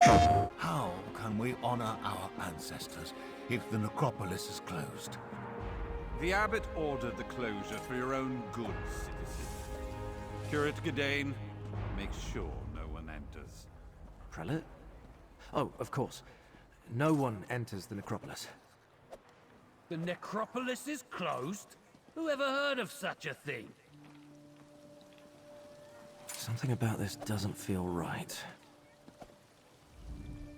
How can we honor our ancestors if the necropolis is closed? The abbot ordered the closure for your own good, citizen. Curate Gadain, make sure no one enters. Prelate? Oh, of course. No one enters the necropolis. The necropolis is closed? Who ever heard of such a thing? Something about this doesn't feel right.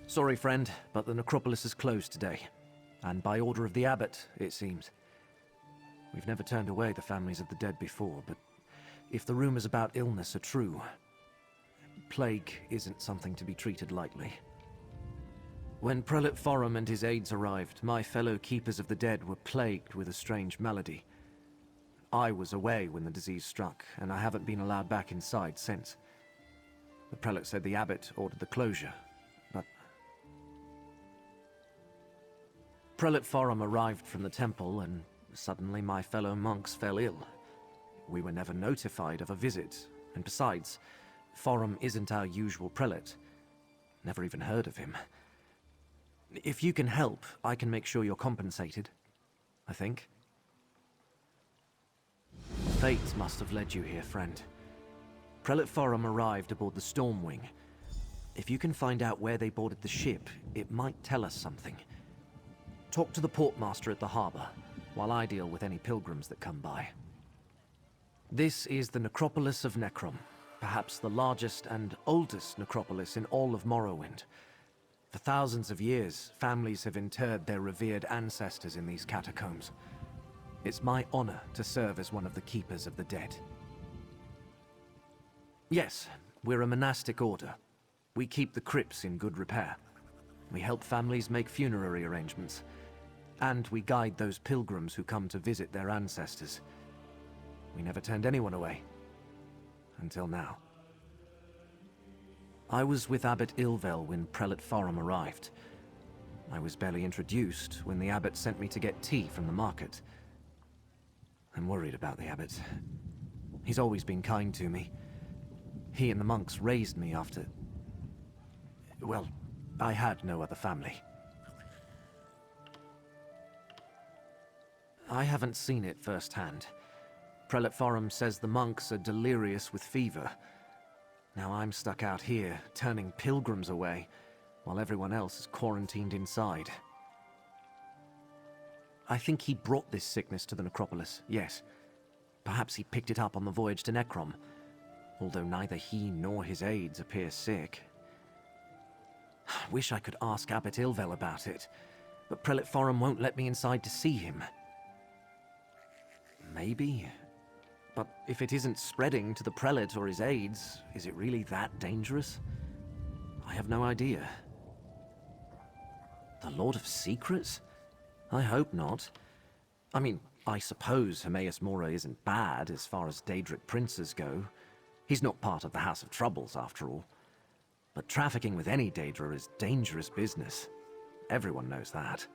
Sorry, friend, but the necropolis is closed today. And by order of the abbot, it seems. We've never turned away the families of the dead before, but if the rumors about illness are true, plague isn't something to be treated lightly. When Prelate Forum and his aides arrived, my fellow keepers of the dead were plagued with a strange malady. I was away when the disease struck, and I haven't been allowed back inside since. The prelate said the abbot ordered the closure, but... Prelate Forum arrived from the temple, and suddenly my fellow monks fell ill. We were never notified of a visit, and besides, Forum isn't our usual prelate. Never even heard of him. If you can help, I can make sure you're compensated, I think. Fate must have led you here, friend. Prelate Forum arrived aboard the Stormwing. If you can find out where they boarded the ship, it might tell us something. Talk to the portmaster at the harbor, while I deal with any pilgrims that come by. This is the necropolis of Necrom, perhaps the largest and oldest necropolis in all of Morrowind. For thousands of years, families have interred their revered ancestors in these catacombs. It's my honor to serve as one of the keepers of the dead. Yes, we're a monastic order. We keep the crypts in good repair. We help families make funerary arrangements. And we guide those pilgrims who come to visit their ancestors. We never turned anyone away. Until now. I was with Abbot Ilvel when Prelate Forum arrived. I was barely introduced when the abbot sent me to get tea from the market. I'm worried about the abbot. He's always been kind to me. He and the monks raised me after... well, I had no other family. I haven't seen it firsthand. Prelate Forum says the monks are delirious with fever. Now I'm stuck out here, turning pilgrims away, while everyone else is quarantined inside. I think he brought this sickness to the necropolis, yes. Perhaps he picked it up on the voyage to Necrom, although neither he nor his aides appear sick. I wish I could ask Abbot Ilvel about it, but Prelate Forum won't let me inside to see him. Maybe. But if it isn't spreading to the prelate or his aides, is it really that dangerous? I have no idea. The Lord of Secrets? I hope not. I mean, I suppose Hermaeus Mora isn't bad as far as Daedric princes go. He's not part of the House of Troubles, after all. But trafficking with any Daedra is dangerous business. Everyone knows that.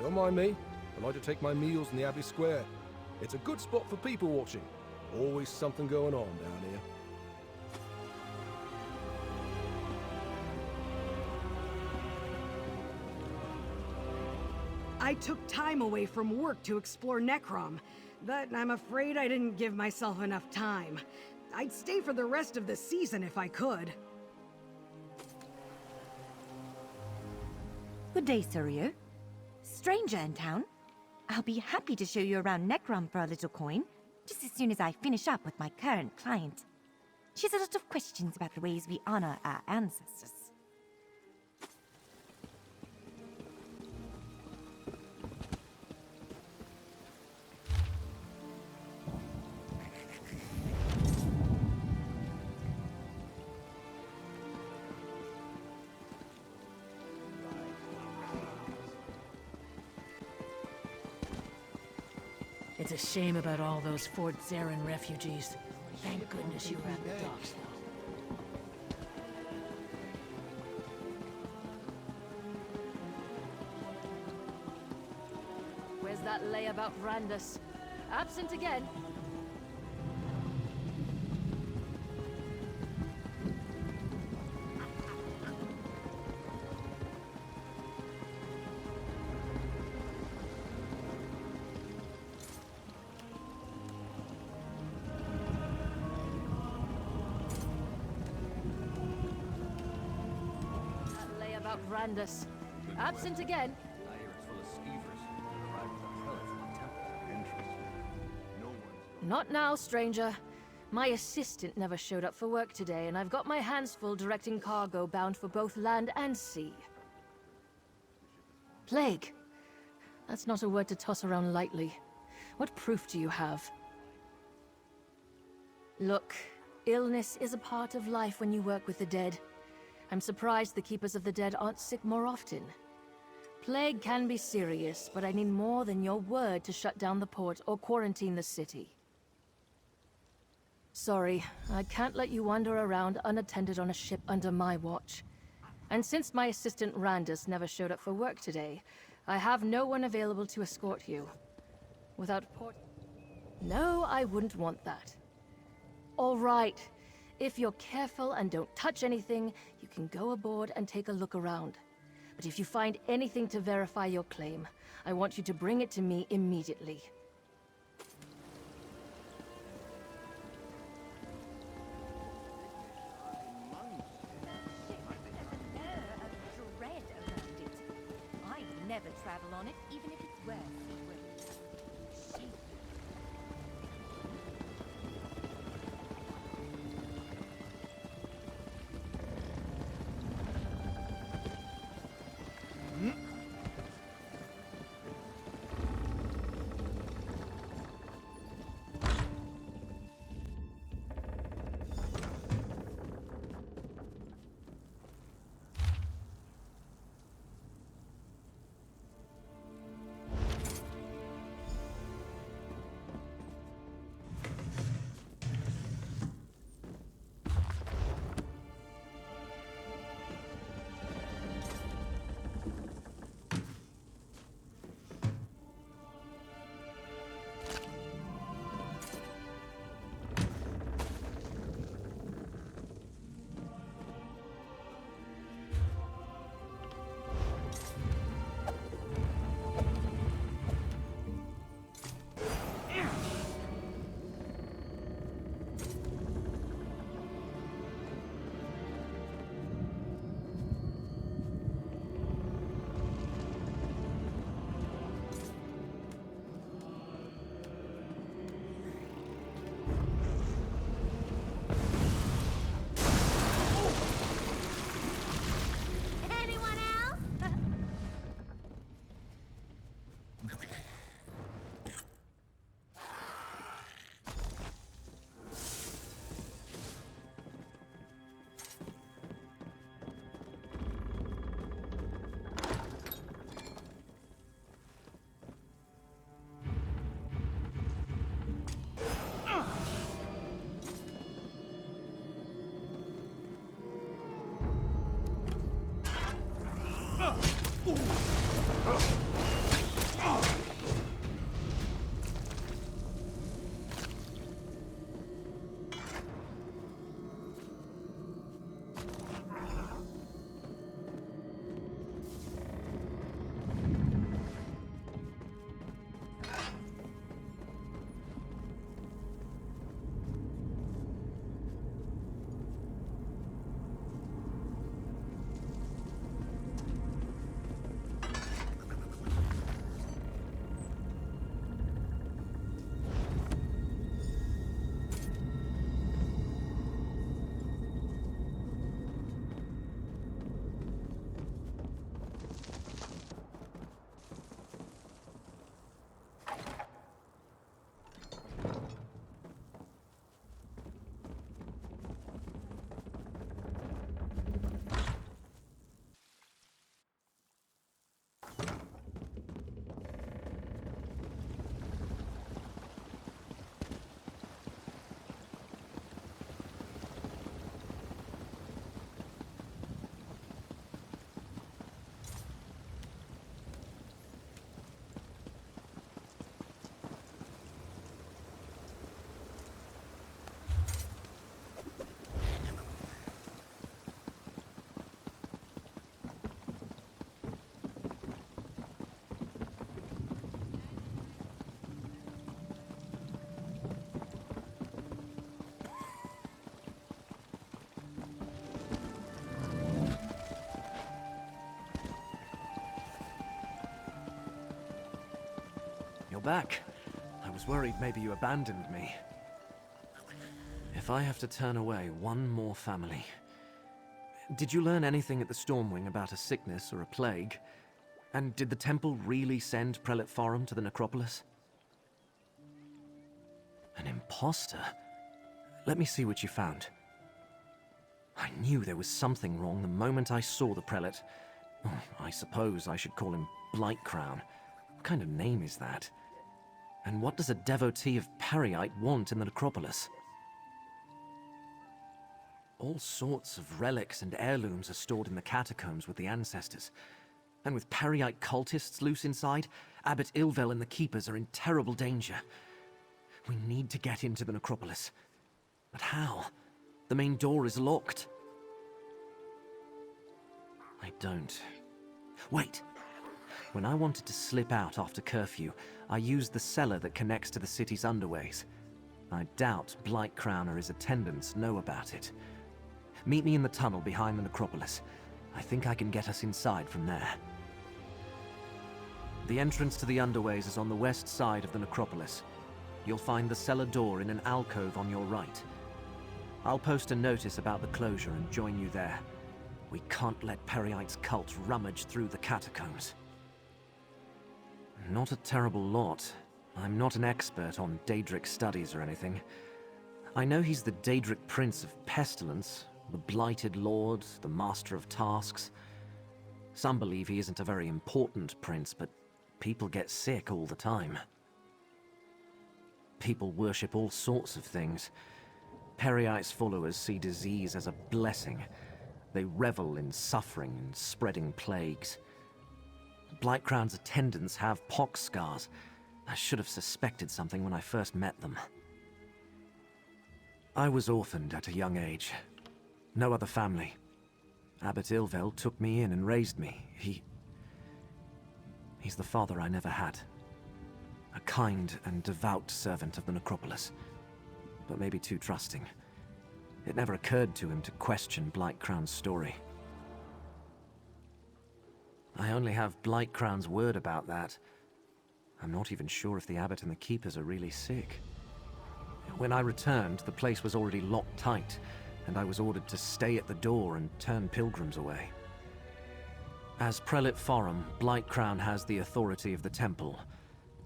Don't mind me. I like to take my meals in the Abbey Square. It's a good spot for people watching. Always something going on down here. I took time away from work to explore Necrom, but I'm afraid I didn't give myself enough time. I'd stay for the rest of the season if I could. Good day, Suryo. Stranger in town? I'll be happy to show you around Necrom for a little coin, just as soon as I finish up with my current client. She has a lot of questions about the ways we honor our ancestors. It's a shame about all those Fort Zarin refugees. Thank goodness you were at the docks, though. That layabout Randus. Absent again. That layabout Randus. Absent again. I hear it's full of skeevers. Arrived with a prelate from the temple. Interesting. No one's Not now, stranger. My assistant never showed up for work today, and I've got my hands full directing cargo bound for both land and sea. Plague. That's not a word to toss around lightly. What proof do you have? Look, illness is a part of life when you work with the dead. I'm surprised the Keepers of the Dead aren't sick more often. Plague can be serious, but I need more than your word to shut down the port or quarantine the city. Sorry, I can't let you wander around unattended on a ship under my watch. And since my assistant Randus never showed up for work today, I have no one available to escort you. Without port... No, I wouldn't want that. All right. If you're careful and don't touch anything, you can go aboard and take a look around. But if you find anything to verify your claim, I want you to bring it to me immediately. Dread around it. I'd never travel on it, even if it's worth it. Sheep. back. I was worried maybe you abandoned me. If I have to turn away one more family... Did you learn anything at the Stormwing about a sickness or a plague? And did the temple really send Prelate Forum to the necropolis? An imposter? Let me see what you found. I knew there was something wrong the moment I saw the prelate. Oh, I suppose I should call him Blightcrown. What kind of name is that? And what does a devotee of Periite want in the necropolis? All sorts of relics and heirlooms are stored in the catacombs with the ancestors. And with Periite cultists loose inside, Abbot Ilvel and the Keepers are in terrible danger. We need to get into the necropolis. But how? The main door is locked. I don't. Wait! When I wanted to slip out after curfew, I used the cellar that connects to the city's underways. I doubt Blightcrown or his attendants know about it. Meet me in the tunnel behind the necropolis. I think I can get us inside from there. The entrance to the underways is on the west side of the necropolis. You'll find the cellar door in an alcove on your right. I'll post a notice about the closure and join you there. We can't let Periite's cult rummage through the catacombs. Not a terrible lot. I'm not an expert on Daedric studies or anything. I know he's the Daedric Prince of Pestilence, the Blighted Lord, the Master of Tasks. Some believe he isn't a very important prince, but people get sick all the time. People worship all sorts of things. Periite's followers see disease as a blessing. They revel in suffering and spreading plagues. Blightcrown's attendants have pox scars. I should have suspected something when I first met them. I was orphaned at a young age. No other family. Abbot Ilvel took me in and raised me. He's the father I never had. A kind and devout servant of the necropolis, but maybe too trusting. It never occurred to him to question Blightcrown's story. I only have Blightcrown's word about that. I'm not even sure if the abbot and the keepers are really sick. When I returned, the place was already locked tight, and I was ordered to stay at the door and turn pilgrims away. As Prelate Forum, Blightcrown has the authority of the temple.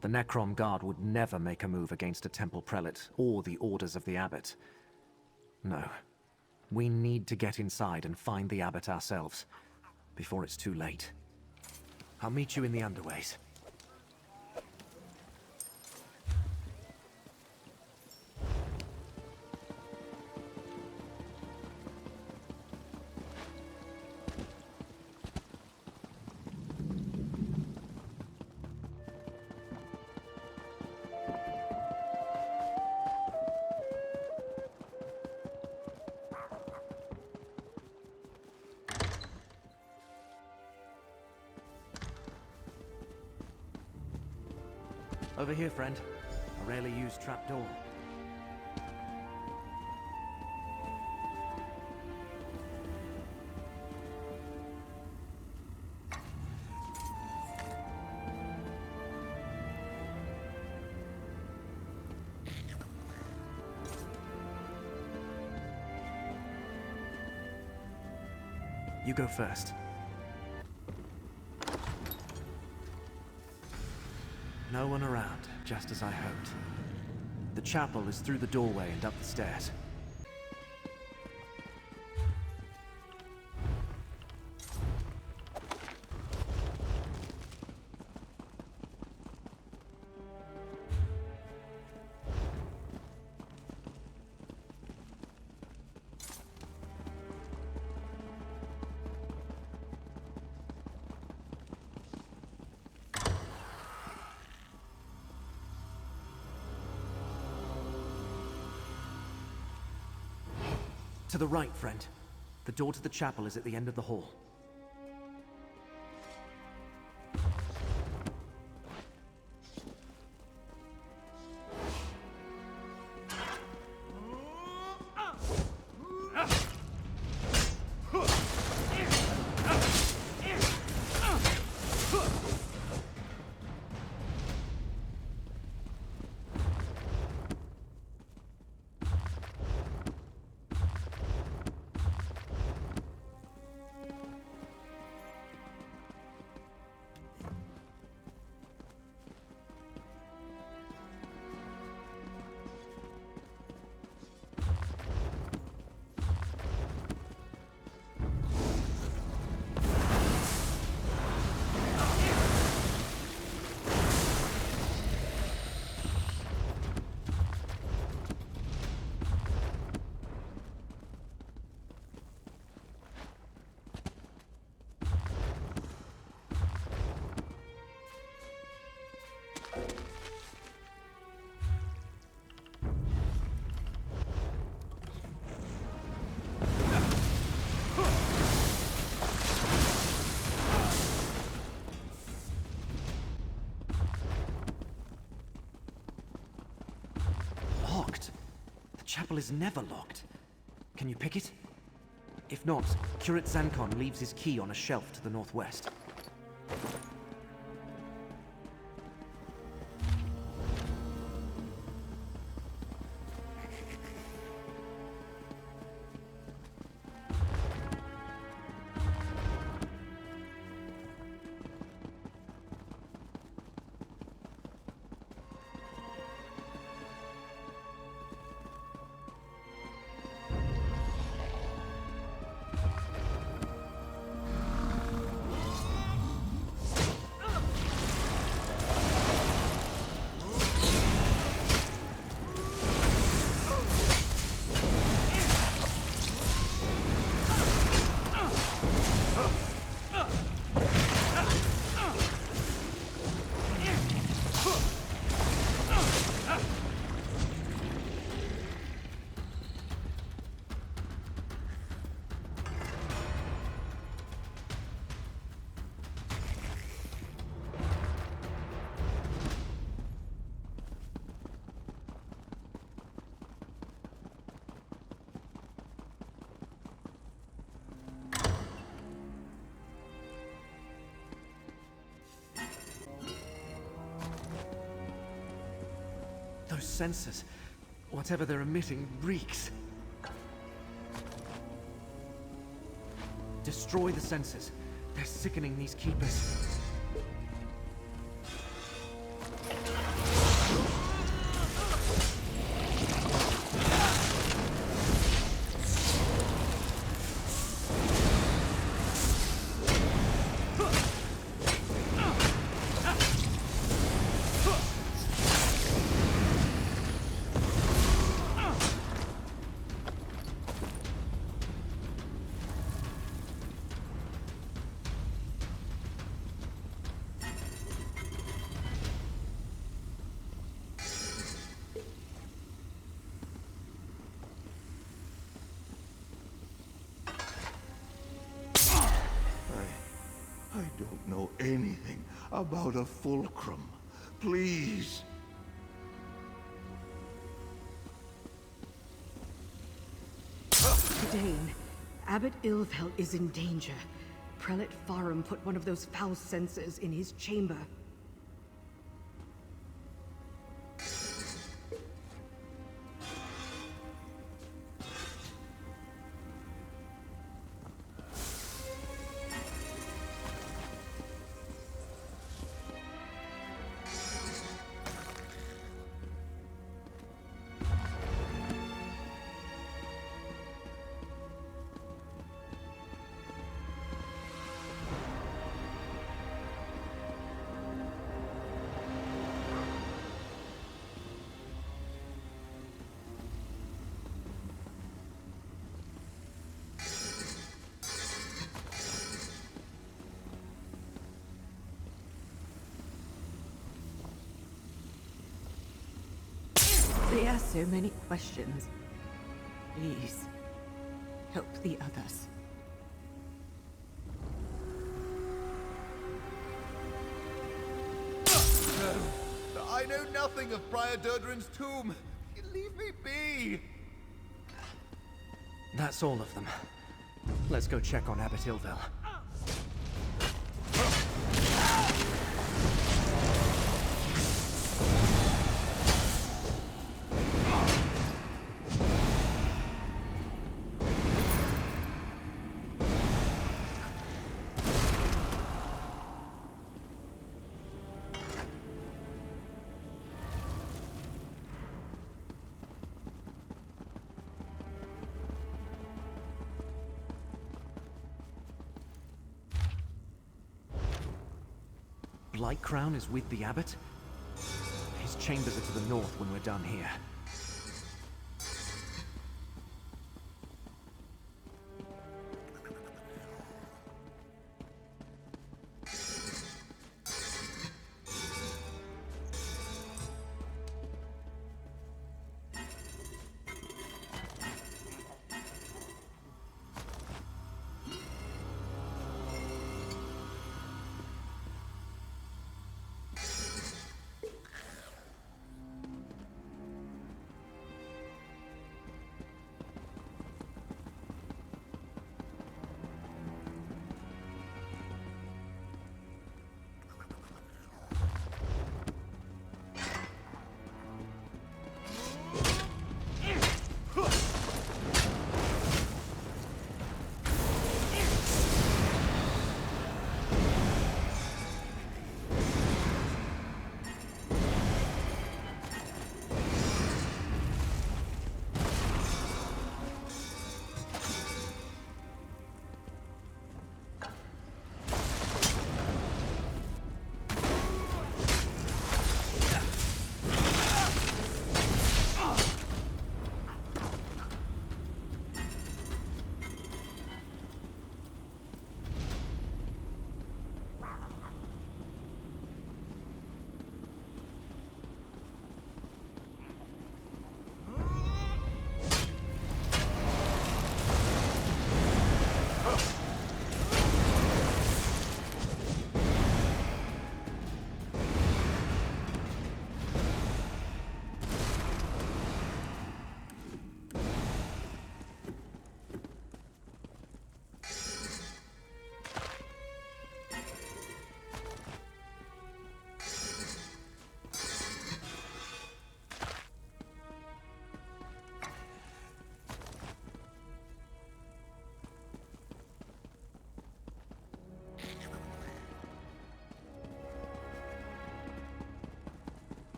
The Necrom Guard would never make a move against a temple prelate or the orders of the abbot. No. We need to get inside and find the abbot ourselves, before it's too late. I'll meet you in the underways. Over here, friend. A rarely used trapdoor. You go first. No one around, just as I hoped. The chapel is through the doorway and up the stairs. To the right, friend. The door to the chapel is at the end of the hall. chapel is never locked. Can you pick it? If not, Curate Zancon leaves his key on a shelf to the northwest. Those sensors, whatever they're emitting, reeks. Destroy the sensors. They're sickening these keepers. I don't know anything about a fulcrum. Please. Dane, Abbot Ilvel is in danger. Prelate Farum put one of those foul sensors in his chamber. They ask so many questions. Please, help the others. I know nothing of Prior Durdrin's tomb. Leave me be. That's all of them. Let's go check on Abbot Ilvel. Light Crown is with the Abbot? His chambers are to the north when we're done here.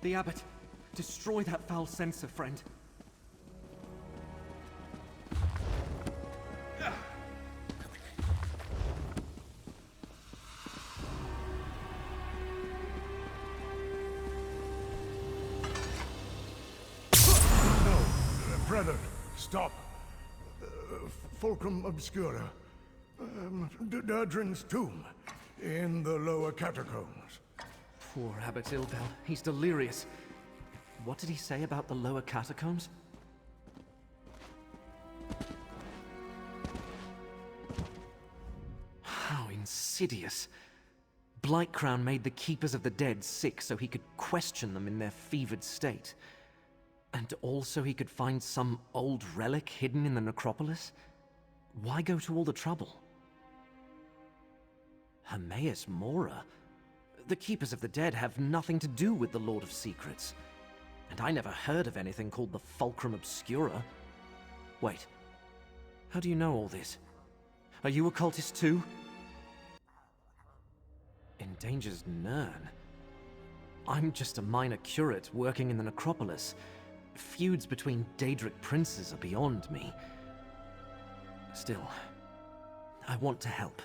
The abbot! Destroy that foul censer, friend. No, brother, stop. Fulcrum Obscura. Durdrin's tomb in the lower catacombs. Poor Abbot Ilvel. He's delirious. What did he say about the lower catacombs? How insidious. Blightcrown made the Keepers of the Dead sick so he could question them in their fevered state. And also he could find some old relic hidden in the necropolis? Why go to all the trouble? Hermaeus Mora? The Keepers of the Dead have nothing to do with the Lord of Secrets. And I never heard of anything called the Fulcrum Obscura. Wait, how do you know all this? Are you a cultist too? Endangers Nirn? I'm just a minor curate working in the necropolis. Feuds between Daedric princes are beyond me. Still, I want to help.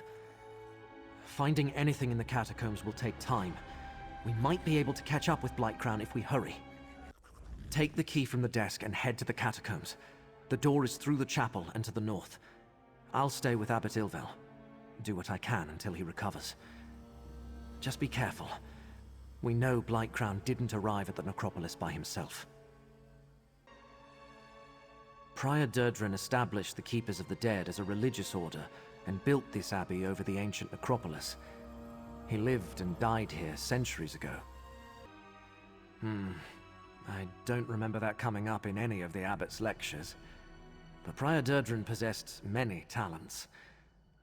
Finding anything in the catacombs will take time. We might be able to catch up with Blightcrown if we hurry. Take the key from the desk and head to the catacombs. The door is through the chapel and to the north. I'll stay with Abbot Ilvel. Do what I can until he recovers. Just be careful. We know Blightcrown didn't arrive at the necropolis by himself. Prior Durdrin established the Keepers of the Dead as a religious order and built this abbey over the ancient necropolis. He lived and died here centuries ago. I don't remember that coming up in any of the abbot's lectures. But Prior Durdrin possessed many talents.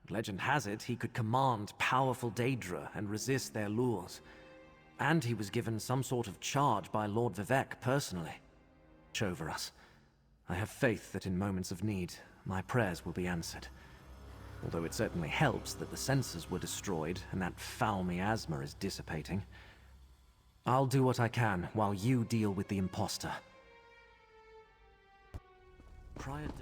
Legend has it he could command powerful Daedra and resist their lures. And he was given some sort of charge by Lord Vivec personally. Watch over us. I have faith that in moments of need, my prayers will be answered. Although it certainly helps that the sensors were destroyed and that foul miasma is dissipating. I'll do what I can while you deal with the imposter. Prior to...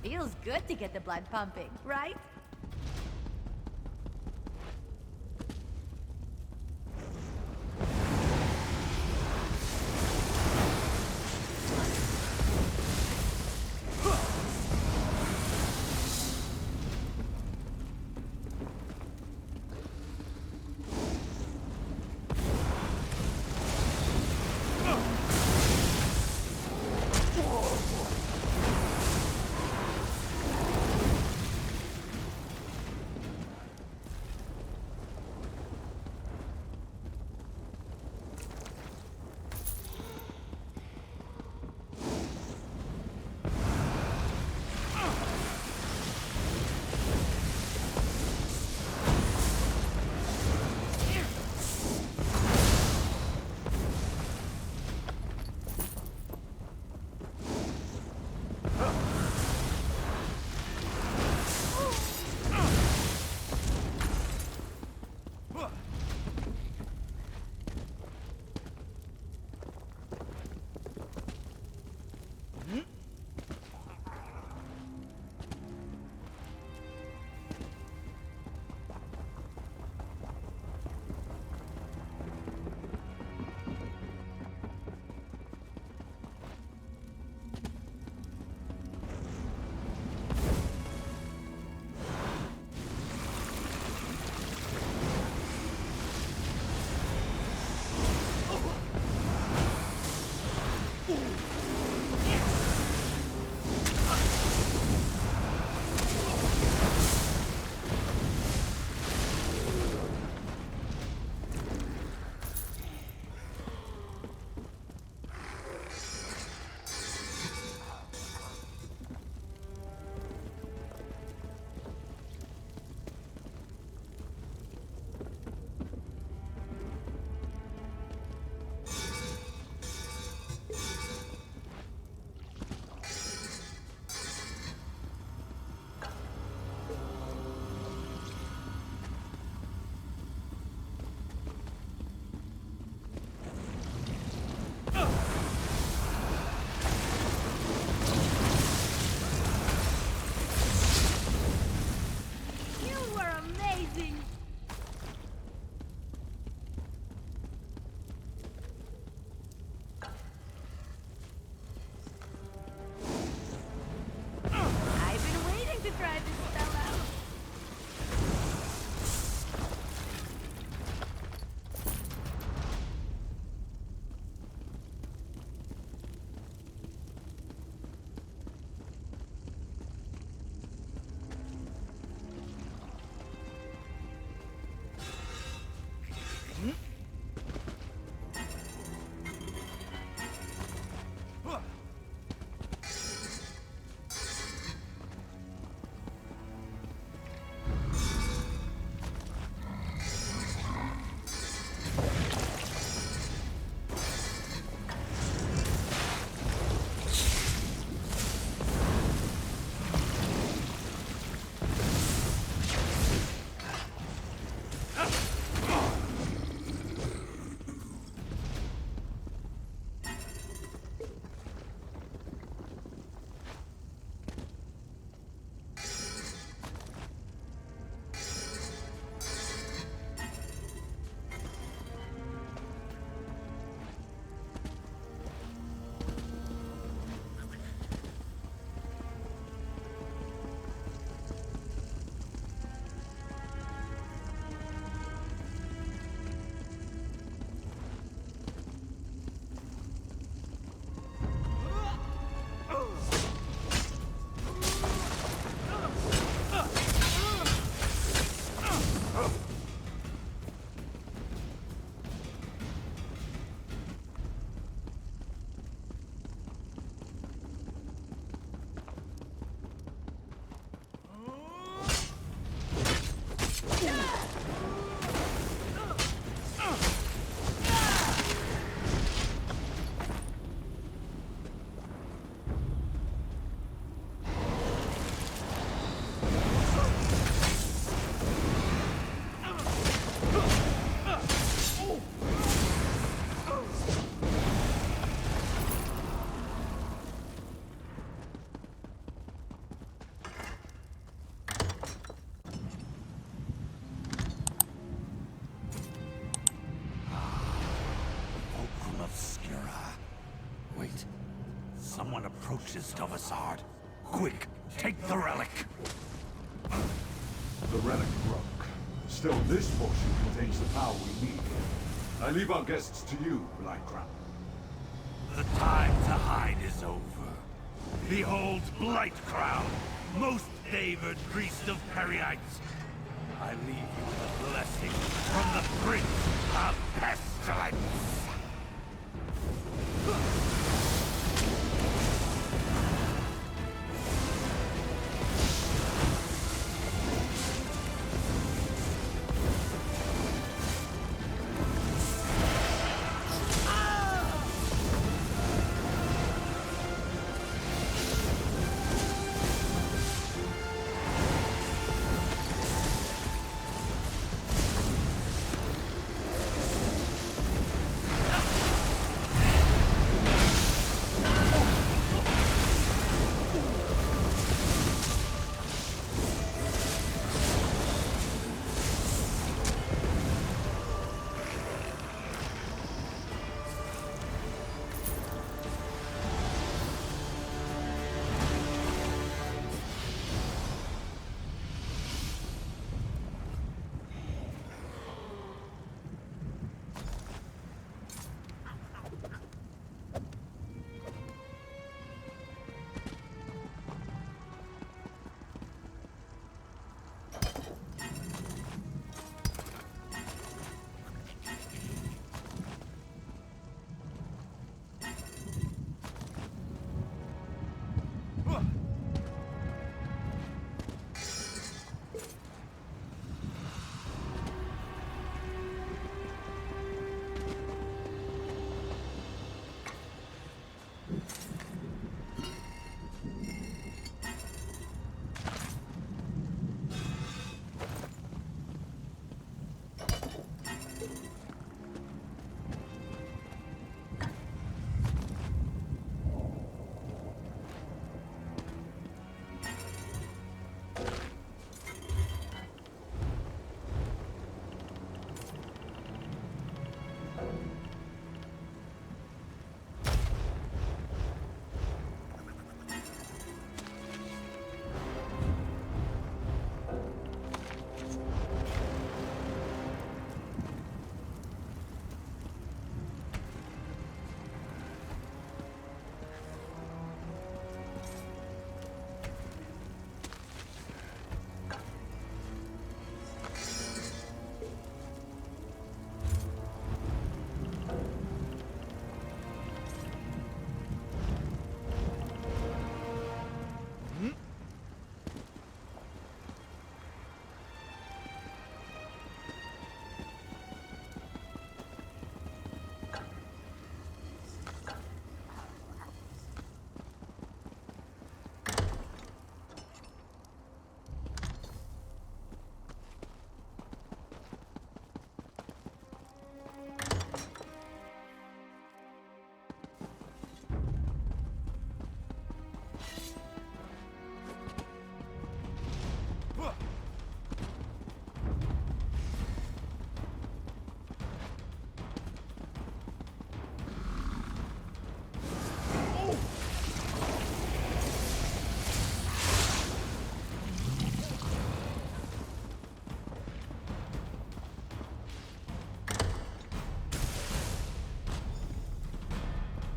Feels good to get the blood pumping, right? wishes, Stovasard. Quick, take the relic. The relic broke. Still, this portion contains the power we need. I leave our guests to you, Necrom. The time to hide is over. Behold Blight Crown, most favored priest of Perryites. I leave you with a blessing from the Prince of Pestilence.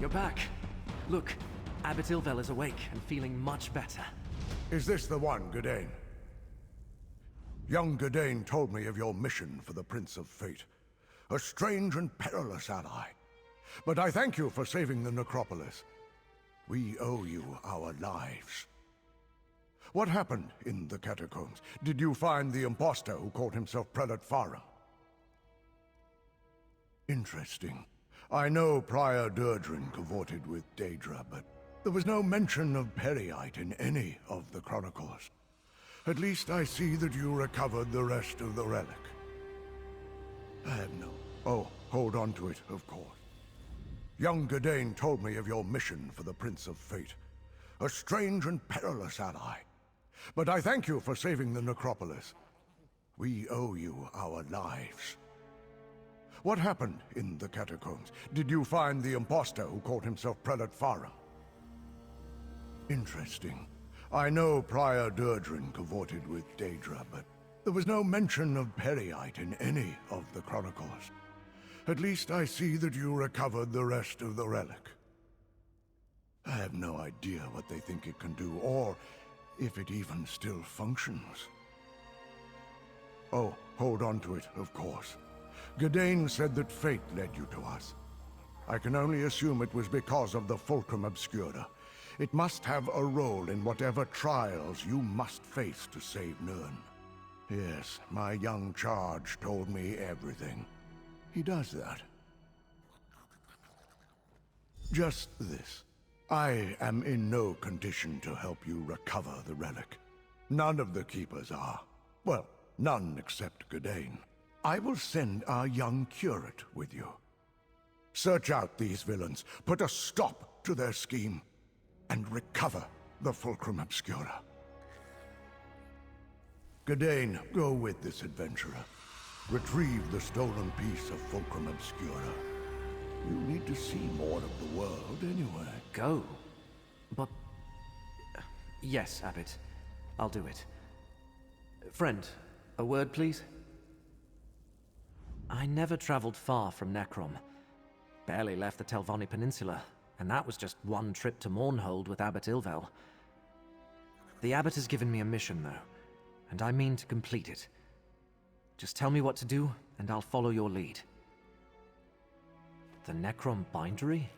You're back. Look, Abbot Ilvel is awake and feeling much better. Is this the one, Gadain? Young Gadain told me of your mission for the Prince of Fate. A strange and perilous ally. But I thank you for saving the necropolis. We owe you our lives. What happened in the catacombs? Did you find the impostor who called himself Prelate Farum? Interesting. I know Prior Durdrin cavorted with Daedra, but there was no mention of Perryites in any of the chronicles. At least I see that you recovered the rest of the relic. I have no... Oh, hold on to it, of course. Young Gadain told me of your mission for the Prince of Fate. A strange and perilous ally. But I thank you for saving the necropolis. We owe you our lives. What happened in the catacombs? Did you find the impostor who called himself Prelate Farum? Interesting. I know Prior Durdrin cavorted with Daedra, but there was no mention of Periite in any of the chronicles. At least I see that you recovered the rest of the relic. I have no idea what they think it can do, or if it even still functions. Oh, hold on to it, of course. Gadain said that fate led you to us. I can only assume it was because of the Fulcrum Obscura. It must have a role in whatever trials you must face to save Nirn. Yes, my young charge told me everything. He does that. Just this. I am in no condition to help you recover the relic. None of the Keepers are. Well, none except Gadain. I will send our young curate with you. Search out these villains, put a stop to their scheme, and recover the Fulcrum Obscura. Gadain, go with this adventurer. Retrieve the stolen piece of Fulcrum Obscura. You need to see more of the world anyway. Go? But... Yes, Abbot. I'll do it. Friend, a word, please? I never traveled far from Necrom. Barely left the Telvanni Peninsula, and that was just one trip to Mournhold with Abbot Ilvel. The Abbot has given me a mission, though, and I mean to complete it. Just tell me what to do, and I'll follow your lead. The Necrom Bindery?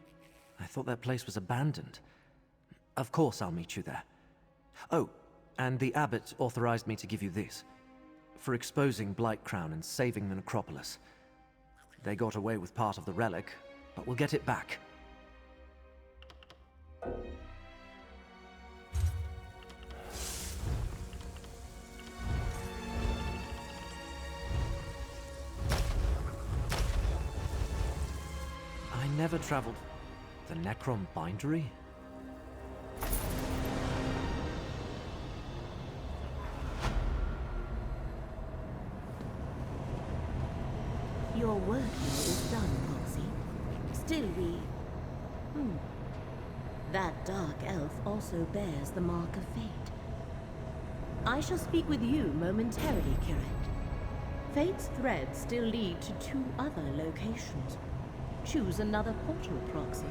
I thought that place was abandoned. Of course I'll meet you there. Oh, and the Abbot authorized me to give you this. For exposing Blightcrown and saving the Necropolis. They got away with part of the relic, but we'll get it back. I never traveled... The Necrom Bindery? Your work here is done, Proxy. Still That dark elf also bears the mark of fate. I shall speak with you momentarily, Curate. Fate's threads still lead to 2 other locations. Choose another portal, Proxy.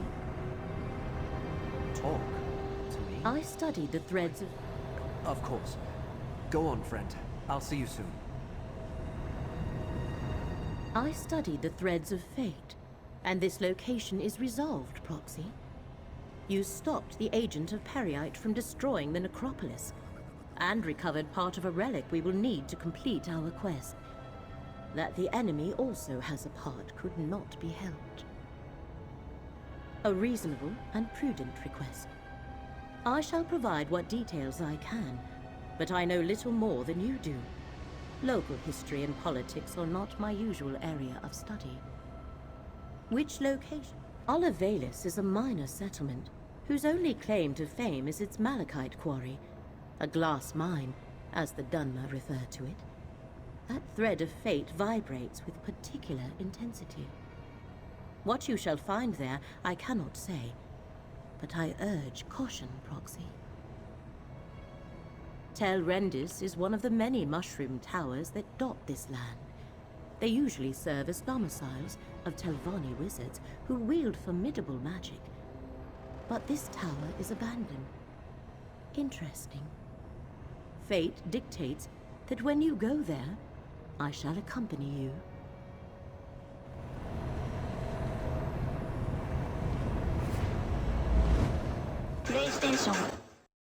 Talk to me? I studied the threads of... Of course. Go on, friend. I'll see you soon. I studied the threads of fate, and this location is resolved, Proxy. You stopped the agent of Periite from destroying the necropolis, and recovered part of a relic we will need to complete our quest. That the enemy also has a part could not be helped. A reasonable and prudent request. I shall provide what details I can, but I know little more than you do. Local history and politics are not my usual area of study. Which location? Olivalis is a minor settlement, whose only claim to fame is its malachite quarry, a glass mine, as the Dunmer refer to it. That thread of fate vibrates with particular intensity. What you shall find there, I cannot say, but I urge caution, Proxy. Tel Rendis is one of the many mushroom towers that dot this land. They usually serve as domiciles of Telvanni wizards who wield formidable magic. But this tower is abandoned. Interesting. Fate dictates that when you go there, I shall accompany you. PlayStation